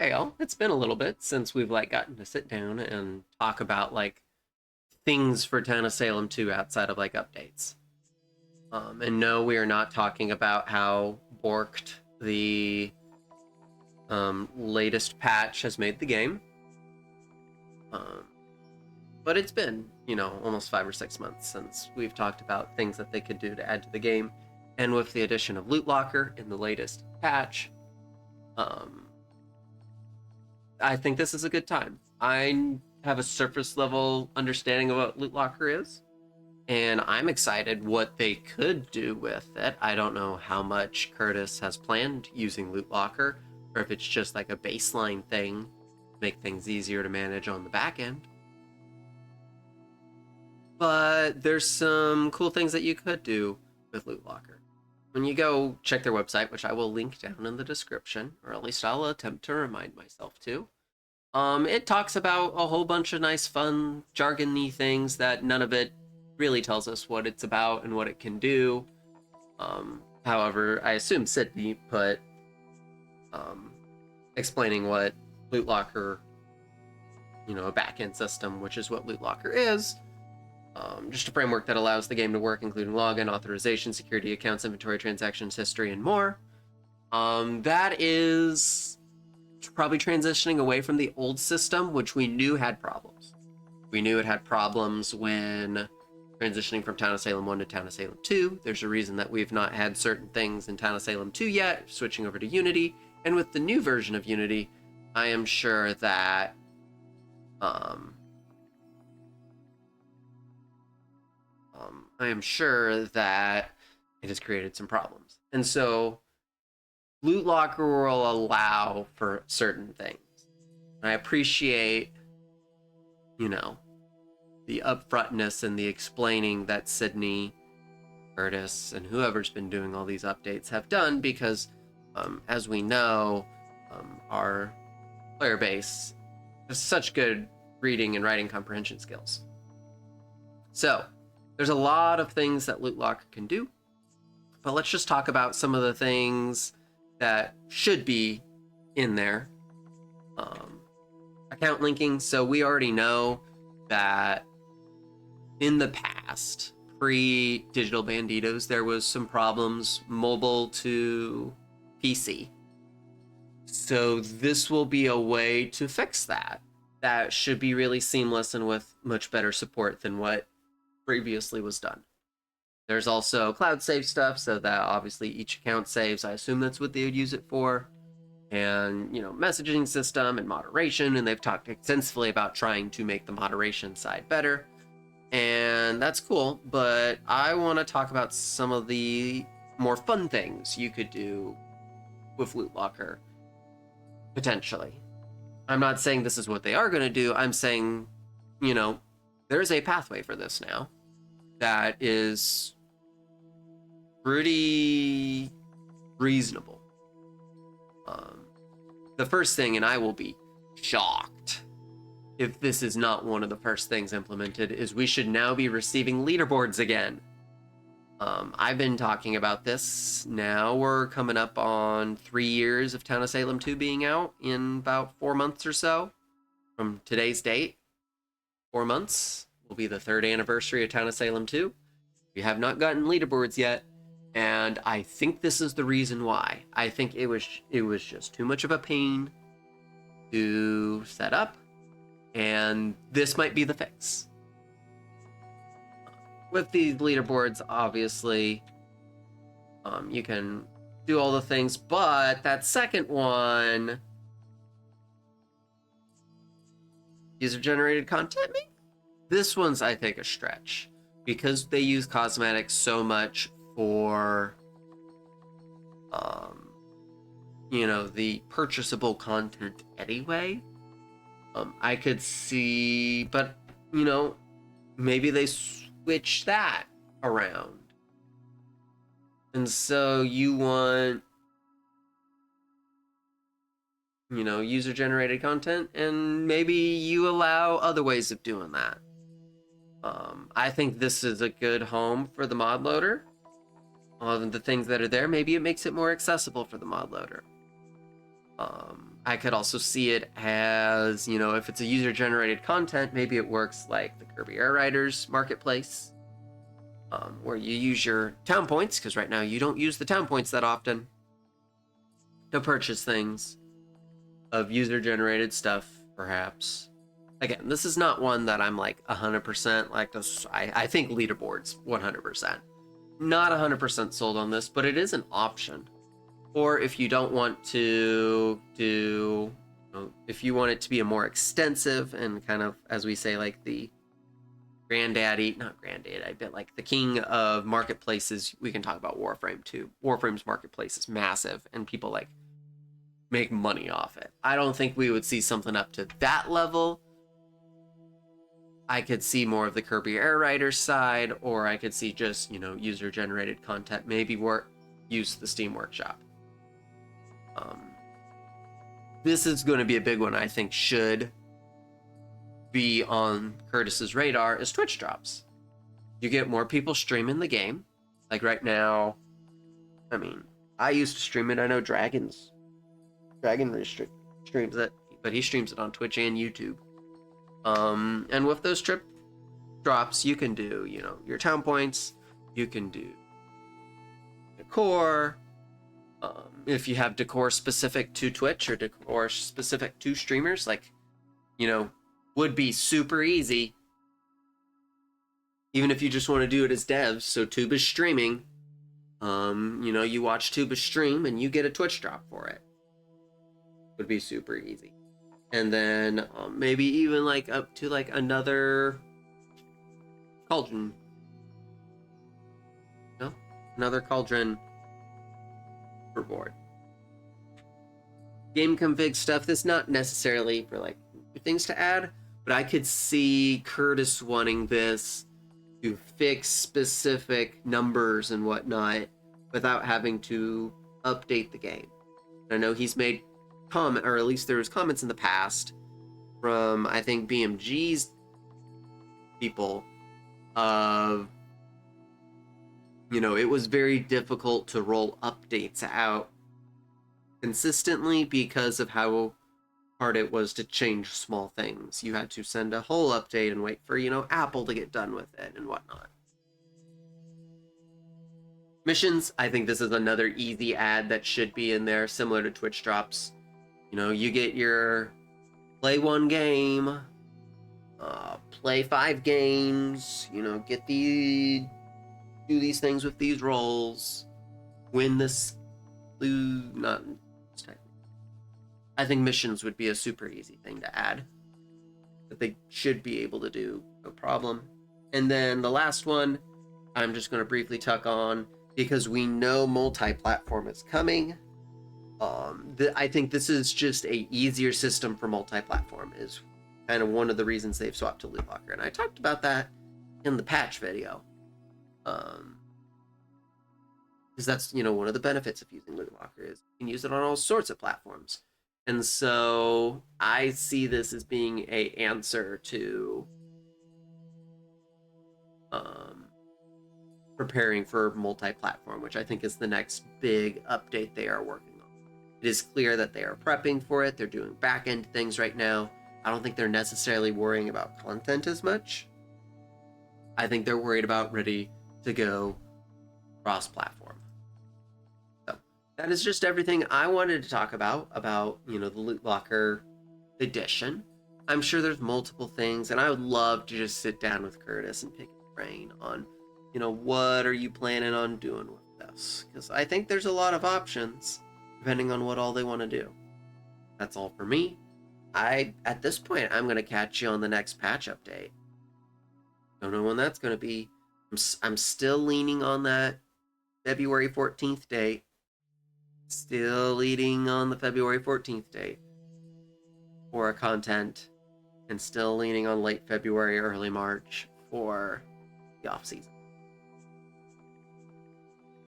Hey, y'all. It's been a little bit since we've gotten to sit down and talk about things for Town of Salem 2 outside of updates. And no, we are not talking about how borked the latest patch has made the game. Um, but it's been, almost 5 or 6 months since we've talked about things that they could do to add to the game. And with the addition of Lootlocker in the latest patch, I think this is a good time. I have a surface level understanding of what Lootlocker is, and I'm excited what they could do with it. I don't know how much Curtis has planned using Lootlocker, or if it's just like a baseline thing to make things easier to manage on the back end. But there's some cool things that you could do with Lootlocker. When you go check their website, which I will link down in the description, or at least I'll attempt to remind myself to, it talks about a whole bunch of nice, fun, jargony things that none of it really tells us what it's about and what it can do. However, I assume Sydney put explaining what Lootlocker, a backend system, which is what Lootlocker is. Just a framework that allows the game to work, including login, authorization, security accounts, inventory, transactions, history, and more. That is probably transitioning away from the old system, which we knew had problems. We knew it had problems when transitioning from Town of Salem 1 to Town of Salem 2. There's a reason that we've not had certain things in Town of Salem 2 yet, switching over to Unity. And with the new version of Unity, I am sure that it has created some problems. And so Lootlocker will allow for certain things. I appreciate, the upfrontness and the explaining that Sydney, Curtis, and whoever's been doing all these updates have done, because as we know, our player base has such good reading and writing comprehension skills. So there's a lot of things that Lootlocker can do, but let's just talk about some of the things that should be in there. Account linking. So we already know that in the past, pre-Digital Banditos, there was some problems mobile to PC. So this will be a way to fix that. That should be really seamless and with much better support than what previously was done. There's also cloud save stuff, so that obviously each account saves. I assume that's what they would use it for. And, messaging system and moderation, and they've talked extensively about trying to make the moderation side better. And that's cool, but I want to talk about some of the more fun things you could do with Lootlocker, potentially. I'm not saying this is what they are going to do. I'm saying, there's a pathway for this now that is pretty reasonable. The first thing, and I will be shocked if this is not one of the first things implemented, is we should now be receiving leaderboards again. I've been talking about this. Now we're coming up on 3 years of Town of Salem 2 being out in about 4 months or so from today's date. 4 months will be the third anniversary of Town of Salem 2. We have not gotten leaderboards yet, and I think this is the reason why. I think it was just too much of a pain to set up, and this might be the fix. With these leaderboards, obviously, you can do all the things, but that second one, user-generated content, maybe? This one's, I think, a stretch, because they use cosmetics so much for, the purchasable content anyway. I could see, but, maybe they switch that around. And so you want, user-generated content, and maybe you allow other ways of doing that. I think this is a good home for the mod loader. All of the things that are there, maybe it makes it more accessible for the mod loader. I could also see it as, you know, if it's a user-generated content, maybe it works like the Kirby Air Riders marketplace, where you use your town points, because right now you don't use the town points that often, to purchase things of user-generated stuff, perhaps. Again, this is not one that I'm like 100% like this. I think leaderboards 100%. Not 100% sold on this, but it is an option. Or if you don't want to do, if you want it to be a more extensive and kind of, as we say, like the granddaddy, not granddaddy, I bet like the king of marketplaces, we can talk about Warframe too. Warframe's marketplace is massive and people like make money off it. I don't think we would see something up to that level. I could see more of the Kirby Air Riders side, or I could see just, you know, user-generated content, maybe use the Steam Workshop. This is going to be a big one, I think, should be on Curtis's radar, is Twitch drops. You get more people streaming the game. Like right now, I mean, I used to stream it. I know Dragon streams it, but he streams it on Twitch and YouTube. And with those trip drops, you can do, you know, your town points, you can do decor. If you have decor specific to Twitch or decor specific to streamers, like, you know, would be super easy. Even if you just want to do it as devs, so Tube is streaming, you know, you watch Tube stream and you get a Twitch drop for it. Would be super easy. And then maybe even like up to like another cauldron. No? Another cauldron board. Game config stuff, that's not necessarily for like things to add, but I could see Curtis wanting this to fix specific numbers and whatnot without having to update the game. I know he's made comment, or at least there was comments in the past from, I think, BMG's people of, you know, it was very difficult to roll updates out consistently because of how hard it was to change small things. You had to send a whole update and wait for, you know, Apple to get done with it and whatnot. Missions, I think this is another easy ad that should be in there, similar to Twitch drops. You know, you get your play one game, play 5 games, you know, do these things with these roles, win this, not, I think missions would be a super easy thing to add that they should be able to do, no problem. And then the last one, I'm just going to briefly tuck on, because we know multi-platform is coming. I think this is just a easier system for multi-platform, is kind of one of the reasons they've swapped to Lootlocker. And I talked about that in the patch video. Because that's, you know, one of the benefits of using Lootlocker is you can use it on all sorts of platforms. And so I see this as being an answer to preparing for multi-platform, which I think is the next big update they are working on. It is clear that they are prepping for it. They're doing back-end things right now. I don't think they're necessarily worrying about content as much. I think they're worried about ready to go cross-platform. So that is just everything I wanted to talk about, you know, the Lootlocker edition. I'm sure there's multiple things, and I would love to just sit down with Curtis and pick his brain on, you know, what are you planning on doing with this? Because I think there's a lot of options depending on what all they want to do. That's all for me. At this point, I'm going to catch you on the next patch update. Don't know when that's going to be. I'm still leaning on that February 14th date. Still leaning on the February 14th date for content, and still leaning on late February, early March for the off season.